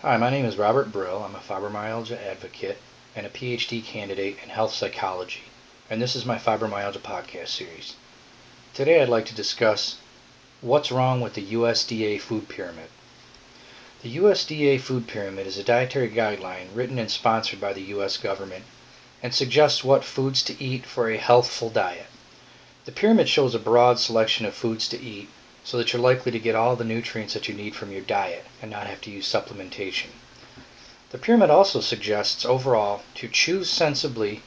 Hi, my name is Robert BRill. I'm a fibromyalgia advocate and a PhD candidate in health psychology, and this is my fibromyalgia podcast series. Today I'd like to discuss what's wrong with the USDA food pyramid. The USDA food pyramid is a dietary guideline written and sponsored by the US government and suggests what foods to eat for a healthful diet. The pyramid shows a broad selection of foods to eat so that you're likely to get all the nutrients that you need from your diet and not have to use supplementation. The pyramid also suggests overall to choose sensibly,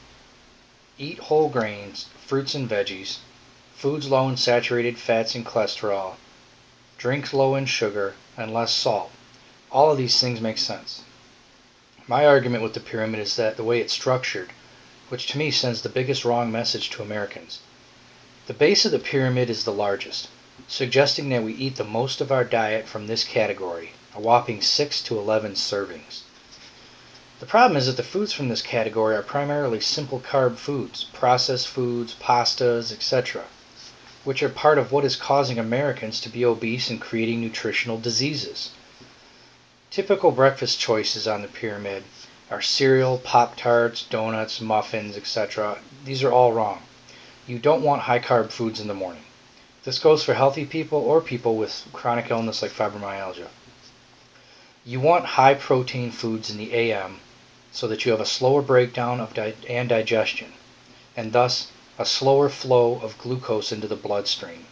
eat whole grains, fruits and veggies, foods low in saturated fats and cholesterol, drinks low in sugar, and less salt. All of these things make sense. My argument with the pyramid is that the way it's structured, which to me sends the biggest wrong message to Americans. The base of the pyramid is the largest, suggesting that we eat the most of our diet from this category, a whopping 6 to 11 servings. The problem is that the foods from this category are primarily simple carb foods, processed foods, pastas, etc., which are part of what is causing Americans to be obese and creating nutritional diseases. Typical breakfast choices on the pyramid are cereal, Pop-Tarts, donuts, muffins, etc. These are all wrong. You don't want high-carb foods in the morning. This goes for healthy people or people with chronic illness like fibromyalgia. You want high-protein foods in the AM so that you have a slower breakdown and digestion, and thus a slower flow of glucose into the bloodstream.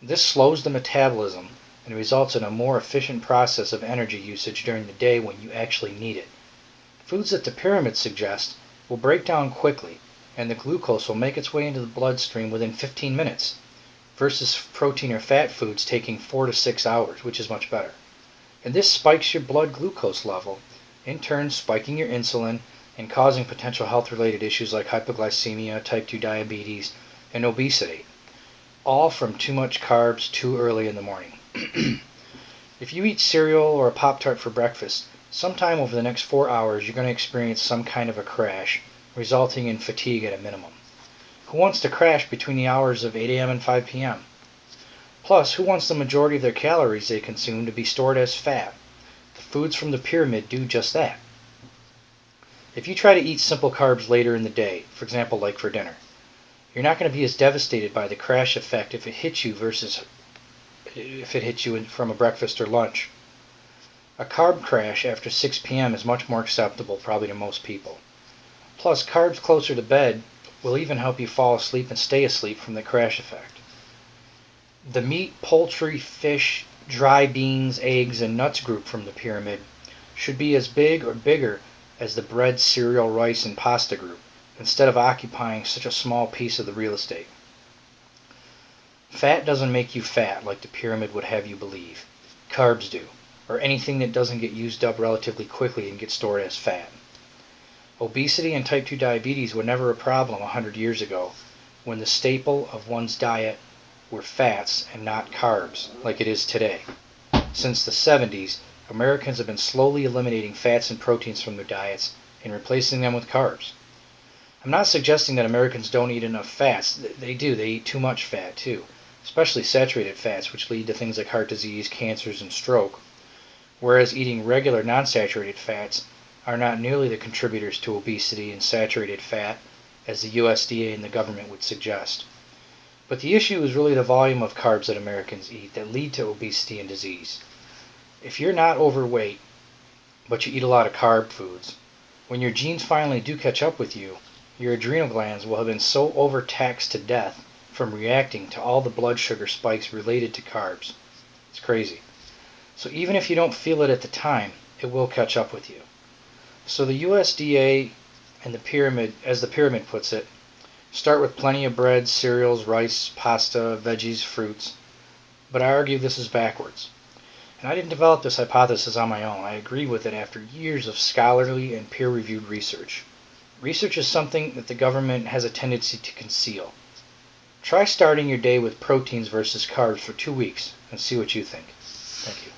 This slows the metabolism and results in a more efficient process of energy usage during the day when you actually need it. Foods that the pyramid suggests will break down quickly, and the glucose will make its way into the bloodstream within 15 minutes, versus protein or fat foods taking 4 to 6 hours, which is much better. And this spikes your blood glucose level, in turn spiking your insulin and causing potential health-related issues like hypoglycemia, type 2 diabetes, and obesity, all from too much carbs too early in the morning. If you eat cereal or a Pop-Tart for breakfast, sometime over the next 4 hours you're going to experience some kind of a crash, resulting in fatigue at a minimum. Who wants to crash between the hours of 8 a.m. and 5 p.m.? Plus, who wants the majority of their calories they consume to be stored as fat? The foods from the pyramid do just that. If you try to eat simple carbs later in the day, for example like for dinner, you're not going to be as devastated by the crash effect if it hits you versus if it hits you from a breakfast or lunch. A carb crash after 6 p.m. is much more acceptable probably to most people. Plus, carbs closer to bed will even help you fall asleep and stay asleep from the crash effect. The meat, poultry, fish, dry beans, eggs, and nuts group from the pyramid should be as big or bigger as the bread, cereal, rice, and pasta group, instead of occupying such a small piece of the real estate. Fat doesn't make you fat like the pyramid would have you believe. Carbs do, or anything that doesn't get used up relatively quickly and get stored as fat. Obesity and type 2 diabetes were never a problem 100 years ago, when the staple of one's diet were fats and not carbs, like it is today. Since the 70s, Americans have been slowly eliminating fats and proteins from their diets and replacing them with carbs. I'm not suggesting that Americans don't eat enough fats. They do. They eat too much fat, too, especially saturated fats, which lead to things like heart disease, cancers, and stroke, whereas eating regular non-saturated fats are not nearly the contributors to obesity and saturated fat as the USDA and the government would suggest. But the issue is really the volume of carbs that Americans eat that lead to obesity and disease. If you're not overweight, but you eat a lot of carb foods, when your genes finally do catch up with you, your adrenal glands will have been so overtaxed to death from reacting to all the blood sugar spikes related to carbs. It's crazy. So even if you don't feel it at the time, it will catch up with you. So the USDA and the pyramid, as the pyramid puts it, start with plenty of bread, cereals, rice, pasta, veggies, fruits. But I argue this is backwards. And I didn't develop this hypothesis on my own. I agree with it after years of scholarly and peer-reviewed research. Research is something that the government has a tendency to conceal. Try starting your day with proteins versus carbs for 2 weeks and see what you think. Thank you.